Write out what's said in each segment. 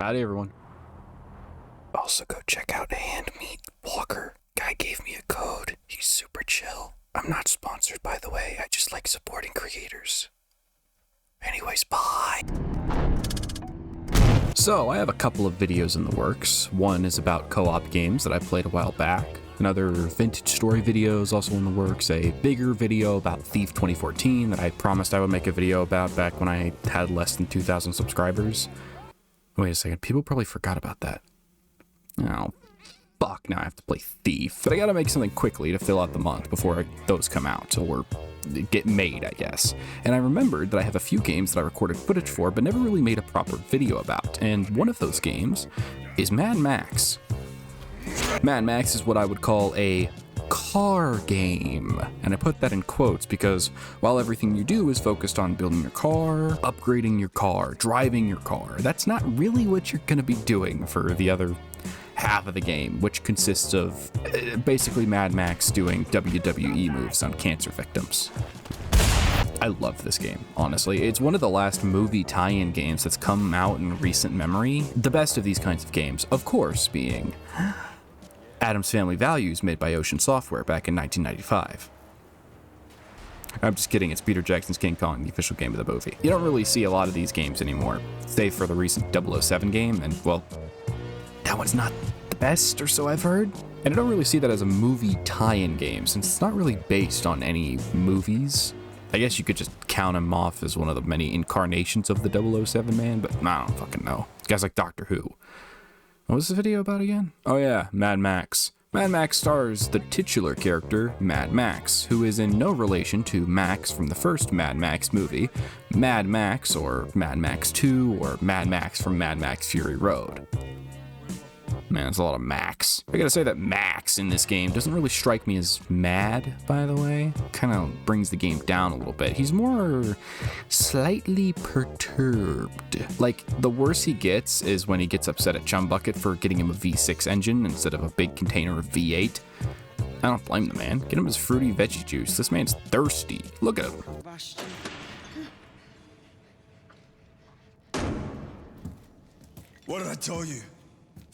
Howdy, everyone. Also, go check out Hand Meat Walker. Guy gave me a code. He's super chill. I'm not sponsored, by the way. I just like supporting creators. Anyways, bye. So, I have a couple of videos in the works. One is about co-op games that I played a while back. Another vintage story video is also in the works. A bigger video about Thief 2014 that I promised I would make a video about back when I had less than 2,000 subscribers. Wait a second, people probably forgot about that. Oh, fuck, now I have to play Thief. But I gotta make something quickly to fill out the month before those come out, or get made, I guess. And I remembered that I have a few games that I recorded footage for, but never really made a proper video about. And one of those games is Mad Max. Mad Max is what I would call a car game. And I put that in quotes because while everything you do is focused on building your car, upgrading your car, driving your car, that's not really what you're gonna be doing for the other half of the game, which consists of basically Mad Max doing WWE moves on cancer victims. I love this game, honestly. It's one of the last movie tie-in games that's come out in recent memory. The best of these kinds of games, of course, being Addams Family Values, made by Ocean Software back in 1995. I'm just kidding, it's Peter Jackson's King Kong, the official game of the movie. You don't really see a lot of these games anymore, save for the recent 007 game, and well, that one's not the best, or so I've heard. And I don't really see that as a movie tie-in game, since it's not really based on any movies. I guess you could just count him off as one of the many incarnations of the 007 man, but I don't fucking know. This guy's like Doctor Who. What was the video about again? Oh yeah, Mad Max. Mad Max stars the titular character, Mad Max, who is in no relation to Max from the first Mad Max movie, Mad Max or Mad Max 2 or Mad Max from Mad Max Fury Road. Man, there's a lot of Max. I gotta say that Max in this game doesn't really strike me as mad, by the way. Kind of brings the game down a little bit. He's more slightly perturbed. Like, the worse he gets is when he gets upset at Chumbucket for getting him a V6 engine instead of a big container of V8. I don't blame the man. Get him his fruity veggie juice. This man's thirsty. Look at him. What did I tell you?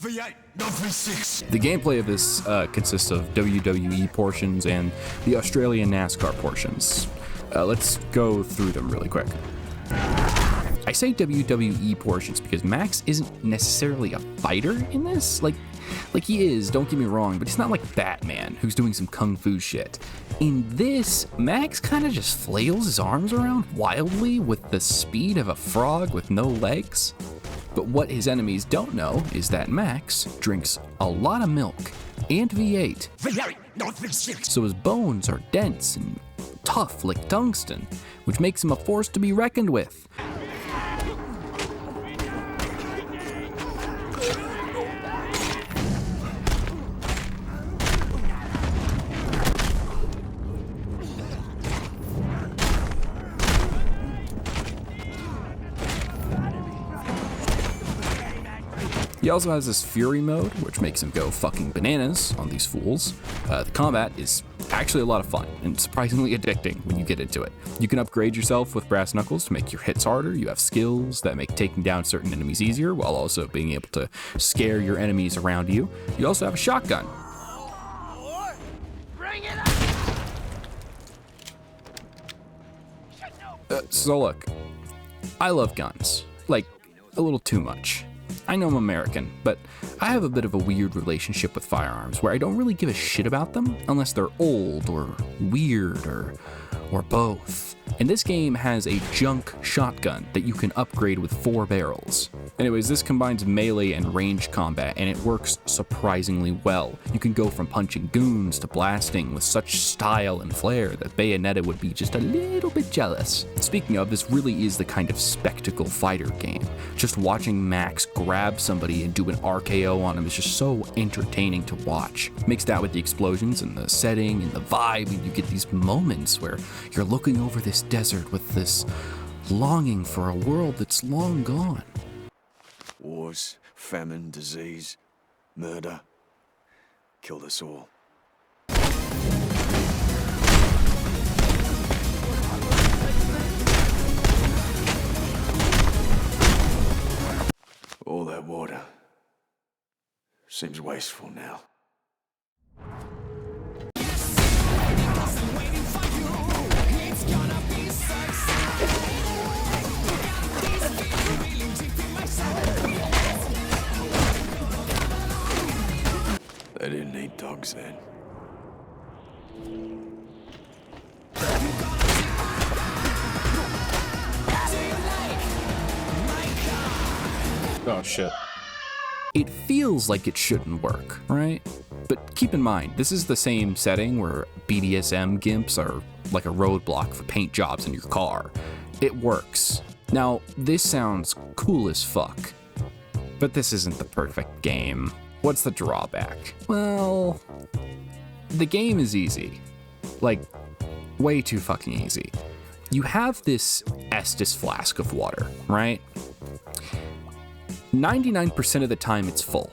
V8, not V6. The gameplay of this consists of WWE portions and the Australian NASCAR portions. Let's go through them really quick. I say WWE portions because Max isn't necessarily a fighter in this. Like he is, don't get me wrong, but he's not like Batman, who's doing some kung fu shit. In this, Max kind of just flails his arms around wildly with the speed of a frog with no legs. But what his enemies don't know is that Max drinks a lot of milk and V8. So his bones are dense and tough like tungsten, which makes him a force to be reckoned with. He also has this Fury mode, which makes him go fucking bananas on these fools. The combat is actually a lot of fun and surprisingly addicting when you get into it. You can upgrade yourself with brass knuckles to make your hits harder. You have skills that make taking down certain enemies easier while also being able to scare your enemies around you. You also have a shotgun. So look, I love guns, like a little too much. I know I'm American, but I have a bit of a weird relationship with firearms where I don't really give a shit about them unless they're old or weird or both. And this game has a junk shotgun that you can upgrade with 4 barrels. Anyways, this combines melee and range combat, and it works surprisingly well. You can go from punching goons to blasting with such style and flair that Bayonetta would be just a little bit jealous. Speaking of, this really is the kind of spectacle fighter game. Just watching Max grab somebody and do an RKO on him is just so entertaining to watch. Mix that with the explosions and the setting and the vibe, and you get these moments where you're looking over this desert with this longing for a world that's long gone. Wars, famine, disease, murder, killed us all. All that water Seems wasteful now. They didn't need dogs then. Oh shit. It feels like it shouldn't work, right? But keep in mind, this is the same setting where BDSM gimps are like a roadblock for paint jobs in your car. It works. Now, this sounds cool as fuck, but this isn't the perfect game. What's the drawback? Well, the game is easy. Like, way too fucking easy. You have this Estus flask of water, right? 99% of the time it's full.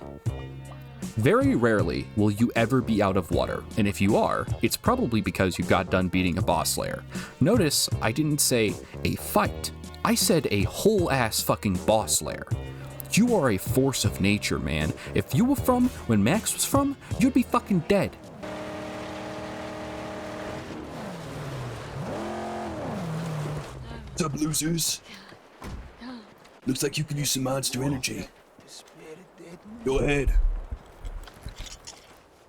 Very rarely will you ever be out of water, and if you are, it's probably because you got done beating a boss slayer. Notice I didn't say a fight. I said a whole ass fucking boss slayer. You are a force of nature, man. If you were from when Max was from, you'd be fucking dead. What's up, losers? Looks like you can use some monster energy. Go ahead.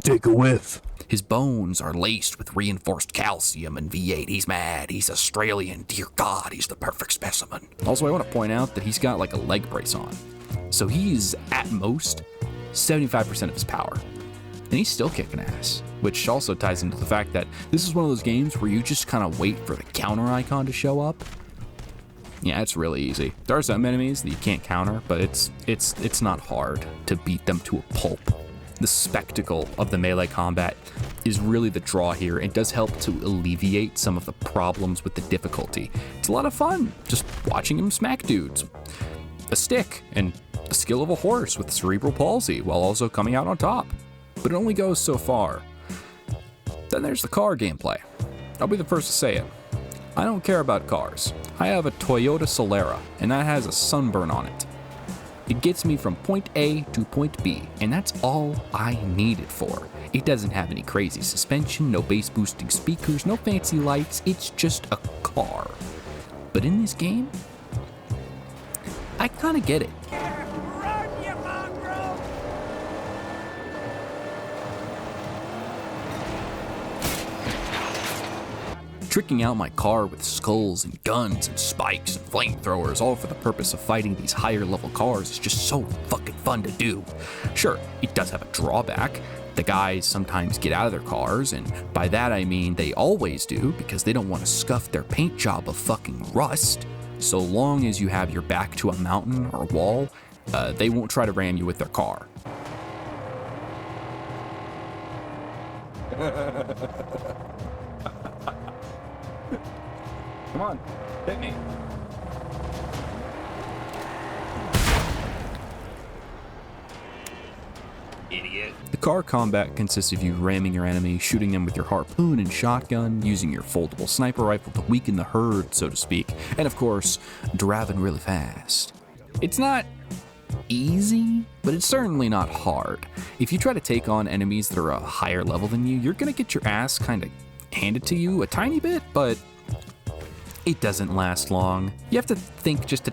Take a whiff. His bones are laced with reinforced calcium and V8. He's mad. He's Australian. Dear God, he's the perfect specimen. Also, I want to point out that he's got like a leg brace on. So he's at most 75% of his power. And he's still kicking ass, which also ties into the fact that this is one of those games where you just kind of wait for the counter icon to show up. Yeah, it's really easy. There are some enemies that you can't counter, but it's not hard to beat them to a pulp. The spectacle of the melee combat is really the draw here. It does help to alleviate some of the problems with the difficulty. It's a lot of fun just watching him smack dudes. A stick and the skill of a horse with cerebral palsy while also coming out on top. But it only goes so far. Then there's the car gameplay. I'll be the first to say it. I don't care about cars. I have a Toyota Solara, and that has a sunburn on it. It gets me from point A to point B, and that's all I need it for. It doesn't have any crazy suspension, no bass boosting speakers, no fancy lights, it's just a car. But in this game, I kinda get it. Tricking out my car with skulls and guns and spikes and flamethrowers, all for the purpose of fighting these higher level cars, is just so fucking fun to do. Sure, it does have a drawback. The guys sometimes get out of their cars, and by that I mean they always do, because they don't want to scuff their paint job of fucking rust. So long as you have your back to a mountain or wall, they won't try to ram you with their car. Come on, hit me. Idiot. The car combat consists of you ramming your enemy, shooting them with your harpoon and shotgun, using your foldable sniper rifle to weaken the herd, so to speak, and of course, driving really fast. It's not easy, but it's certainly not hard. If you try to take on enemies that are a higher level than you, you're gonna get your ass kind of handed to you a tiny bit, but it doesn't last long. You have to think just a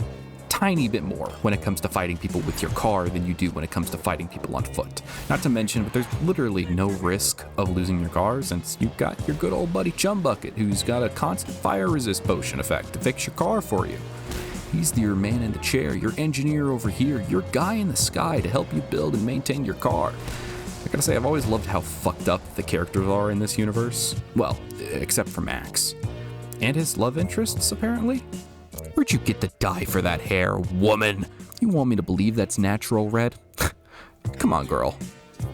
tiny bit more when it comes to fighting people with your car than you do when it comes to fighting people on foot. Not to mention, but there's literally no risk of losing your car since you've got your good old buddy Chumbucket, who's got a constant fire resist potion effect to fix your car for you. He's your man in the chair, your engineer over here, your guy in the sky to help you build and maintain your car. I gotta say, I've always loved how fucked up the characters are in this universe. Well, except for Max. And his love interests, apparently? Where'd you get the dye for that hair, woman? You want me to believe that's natural red? Come on, girl.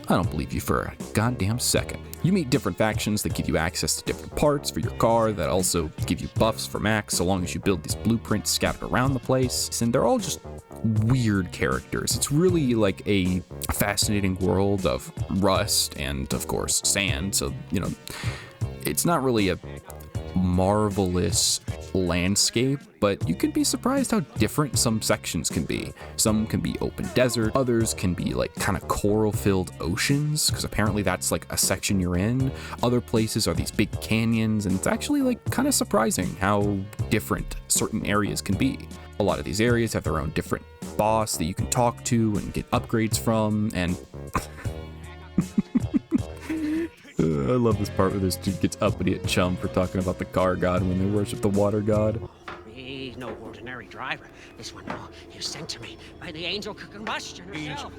I don't believe you for a goddamn second. You meet different factions that give you access to different parts for your car that also give you buffs for Max so long as you build these blueprints scattered around the place. And they're all just weird characters. It's really like a fascinating world of rust and, of course, sand. So, it's not really a marvelous landscape, but you can be surprised how different some sections can be. Some can be open desert, others can be like kind of coral-filled oceans, because apparently that's like a section you're in. Other places are these big canyons, and it's actually like kind of surprising how different certain areas can be. A lot of these areas have their own different boss that you can talk to and get upgrades from, and I love this part where this dude gets uppity at Chum for talking about the car god when they worship the water god. He's no ordinary driver. This one, he was sent to me by the angel combustion herself.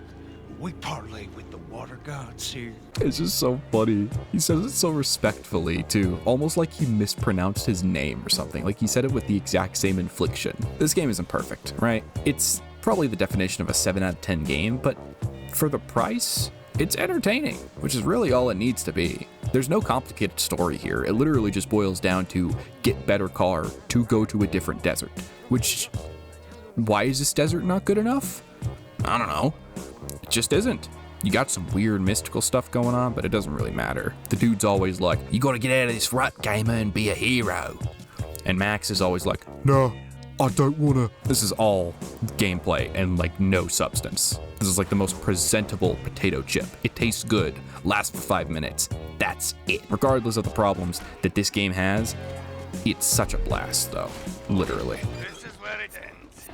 We parlay with the water gods here. It's just so funny. He says it so respectfully, too. Almost like he mispronounced his name or something. Like he said it with the exact same inflection. This game isn't perfect, right? It's probably the definition of a 7 out of 10 game, but for the price, it's entertaining, which is really all it needs to be. There's no complicated story here. It literally just boils down to get better car to go to a different desert. Which, why is this desert not good enough? I don't know. It just isn't. You got some weird mystical stuff going on, but it doesn't really matter. The dude's always like, you gotta get out of this rut, gamer, and be a hero. And Max is always like, no, I don't wanna. This is all gameplay and like no substance. This is like the most presentable potato chip. It tastes good, lasts for 5 minutes. That's it. Regardless of the problems that this game has, it's such a blast though, literally. This is where it ends.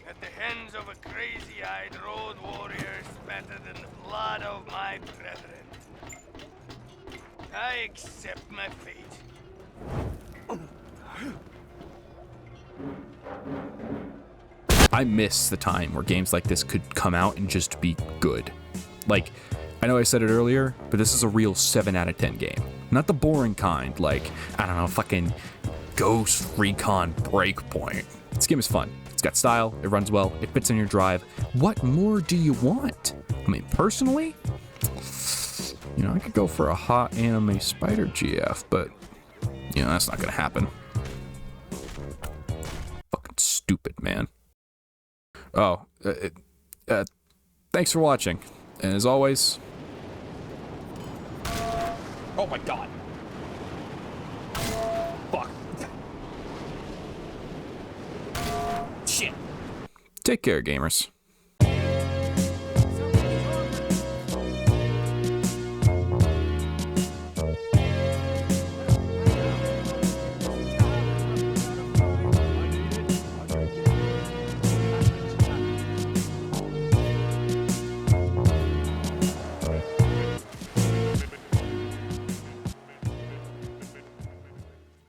At the hands of a crazy-eyed road warrior spattered in the blood of my brethren. I accept my fate. I miss the time where games like this could come out and just be good. Like, I know I said it earlier, but this is a real 7 out of 10 game. Not the boring kind, like, I don't know, fucking Ghost Recon Breakpoint. This game is fun. It's got style, it runs well, it fits in your drive. What more do you want? I mean, personally, you know, I could go for a hot anime spider GF, but, you know, that's not gonna happen. Fucking stupid, man. Oh, thanks for watching. And as always... Oh my god. Fuck. Shit. Take care, gamers.